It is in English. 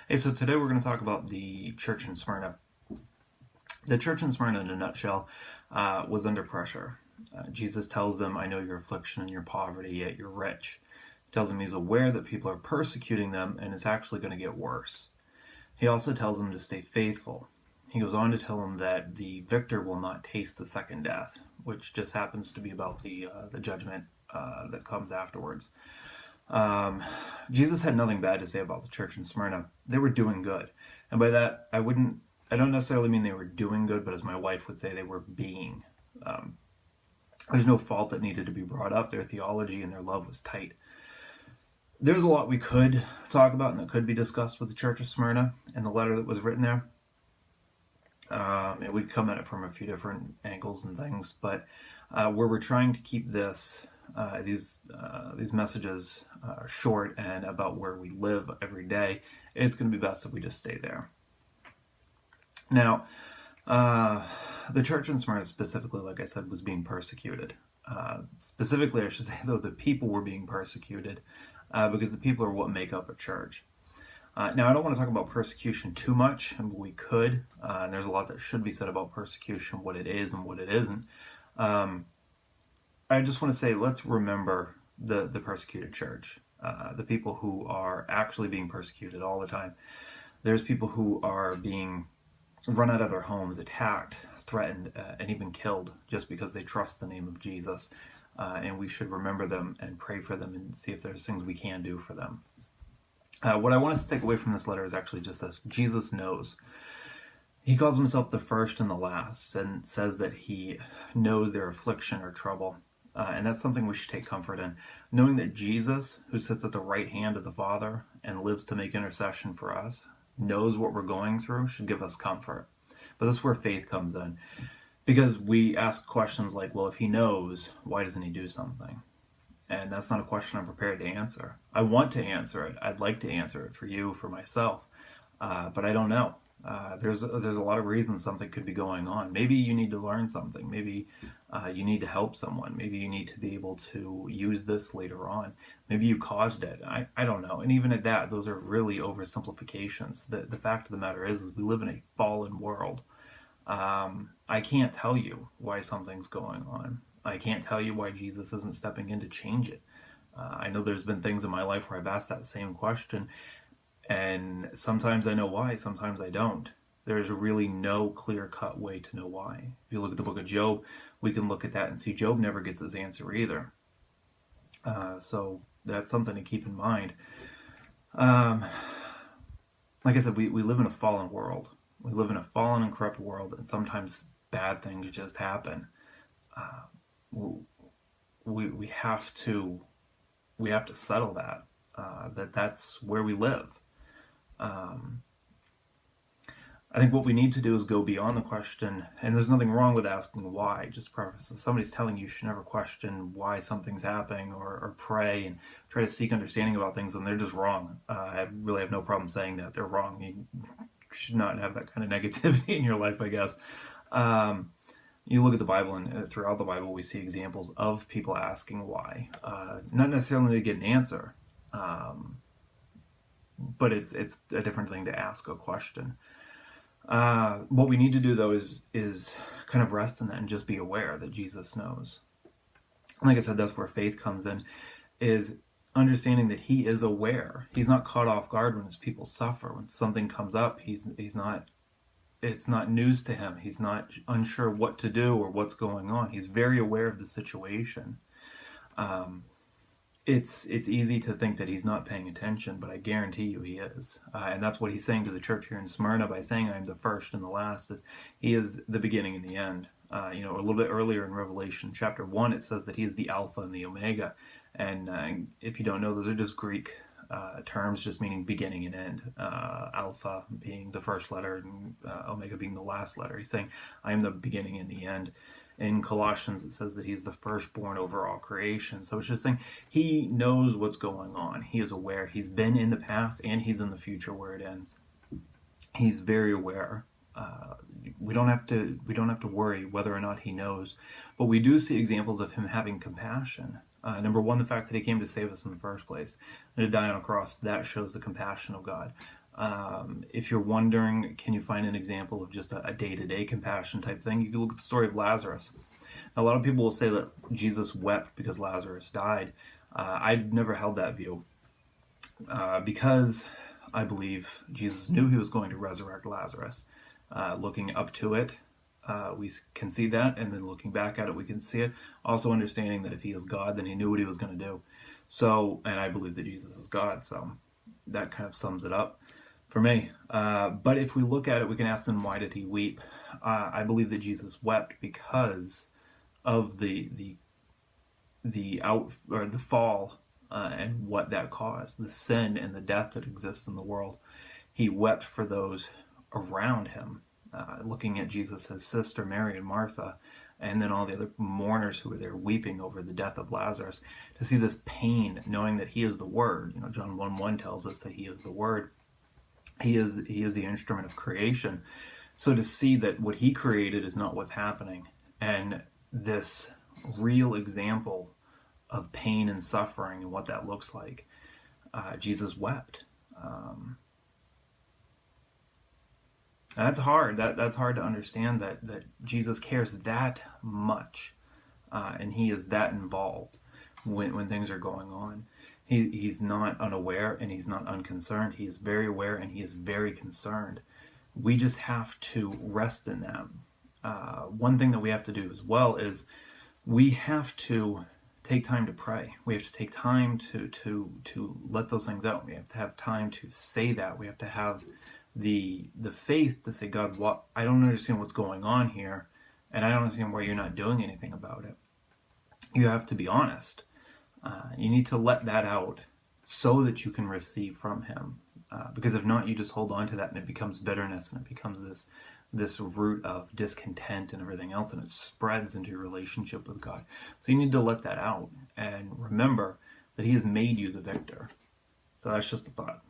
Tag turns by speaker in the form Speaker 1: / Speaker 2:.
Speaker 1: Hey, so today we're going to talk about the church in Smyrna. The church in Smyrna, in a nutshell, was under pressure. Jesus tells them, I know your affliction and your poverty, yet you're rich. He tells them he's aware that people are persecuting them and it's actually going to get worse. He also tells them to stay faithful. He goes on to tell them that the victor will not taste the second death, which just happens to be about the judgment that comes afterwards. Jesus had nothing bad to say about the church in Smyrna. They were doing good. And by that, I don't necessarily mean they were doing good, but as my wife would say, they were being. There's no fault that needed to be brought up. Their theology and their love was tight. There's a lot we could talk about and that could be discussed with the church of Smyrna and the letter that was written there. And we'd come at it from a few different angles and things, but where we're trying to keep these messages short and about where we live every day, it's going to be best if we just stay there. Now, the church in Smyrna specifically, like I said, was being persecuted. Specifically, I should say, though, the people were being persecuted because the people are what make up a church. Now, I don't want to talk about persecution too much, and we could, and there's a lot that should be said about persecution, what it is and what it isn't. I just want to say, let's remember the persecuted church, the people who are actually being persecuted all the time. There's people who are being run out of their homes, attacked, threatened, and even killed just because they trust the name of Jesus. And we should remember them and pray for them and see if there's things we can do for them. What I want us to take away from this letter is actually just this. Jesus knows. He calls himself the first and the last and says that he knows their affliction or trouble. And that's something we should take comfort in. Knowing that Jesus, who sits at the right hand of the Father and lives to make intercession for us, knows what we're going through should give us comfort. But this is where faith comes in. Because we ask questions like, well, if he knows, why doesn't he do something? And that's not a question I'm prepared to answer. I want to answer it. I'd like to answer it for you, for myself. But I don't know. There's a lot of reasons something could be going on. Maybe you need to learn something. Maybe you need to help someone. Maybe you need to be able to use this later on. Maybe you caused it. I don't know. And even at that, those are really oversimplifications. The fact of the matter is we live in a fallen world. I can't tell you why something's going on. I can't tell you why Jesus isn't stepping in to change it. I know there's been things in my life where I've asked that same question, and sometimes I know why, sometimes I don't. There's really no clear-cut way to know why. If you look at the book of Job, we can look at that and see Job never gets his answer either. So that's something to keep in mind. Like I said, we live in a fallen world. We live in a fallen and corrupt world, and sometimes bad things just happen. We have to settle that that's where we live. I think what we need to do is go beyond the question, and there's nothing wrong with asking why. Just preface, if somebody's telling you, you should never question why something's happening or pray and try to seek understanding about things, and they're just wrong. I really have no problem saying that they're wrong. You should not have that kind of negativity in your life, I guess. You look at the Bible, and throughout the Bible, we see examples of people asking why. Not necessarily to get an answer, but it's a different thing to ask a question. What we need to do, though, is kind of rest in that and just be aware that Jesus knows. Like I said, that's where faith comes in, is understanding that he is aware. He's not caught off guard when his people suffer. When something comes up, he's not. It's not news to him. He's not unsure what to do or what's going on. He's very aware of the situation. It's easy to think that he's not paying attention, but I guarantee you he is. And that's what he's saying to the church here in Smyrna by saying, I'm the first and the last. Is he is the beginning and the end. A little bit earlier in Revelation chapter 1, it says that he is the Alpha and the Omega. And if you don't know, those are just Greek terms just meaning beginning and end. Alpha being the first letter and Omega being the last letter. He's saying, I am the beginning and the end. In Colossians, it says that he's the firstborn over all creation. So it's just saying he knows what's going on. He is aware. He's been in the past and he's in the future where it ends. He's very aware. We don't have to worry whether or not he knows, but we do see examples of him having compassion. Number one, the fact that he came to save us in the first place and to die on a cross, that shows the compassion of God. If you're wondering, can you find an example of just a day-to-day compassion type thing, you can look at the story of Lazarus. A lot of people will say that Jesus wept because Lazarus died. I'd never held that view because I believe Jesus knew he was going to resurrect Lazarus. Looking up to it, we can see that, and then looking back at it, we can see it. Also understanding that if he is God, then he knew what he was going to do. So, and I believe that Jesus is God, so that kind of sums it up for me. But if we look at it, we can ask them, why did he weep? I believe that Jesus wept because of the fall and what that caused, the sin and the death that exists in the world. He wept for those around him, looking at Jesus' sister Mary and Martha, and then all the other mourners who were there weeping over the death of Lazarus, to see this pain, knowing that he is the Word. John 1:1 tells us that he is the Word. He is the instrument of creation. So to see that what he created is not what's happening, and this real example of pain and suffering and what that looks like, Jesus wept. That's hard. That's hard to understand that Jesus cares that much, and he is that involved when things are going on. He's not unaware and he's not unconcerned. He is very aware and he is very concerned. We just have to rest in that. One thing that we have to do as well is we have to take time to pray. We have to take time to let those things out. We have to have time to say that. We have to have the faith to say, God, I don't understand what's going on here, and I don't understand why you're not doing anything about it. You have to be honest. You need to let that out so that you can receive from him. Because if not, you just hold on to that and it becomes bitterness, and it becomes this root of discontent and everything else, and it spreads into your relationship with God. So you need to let that out and remember that he has made you the victor. So that's just a thought.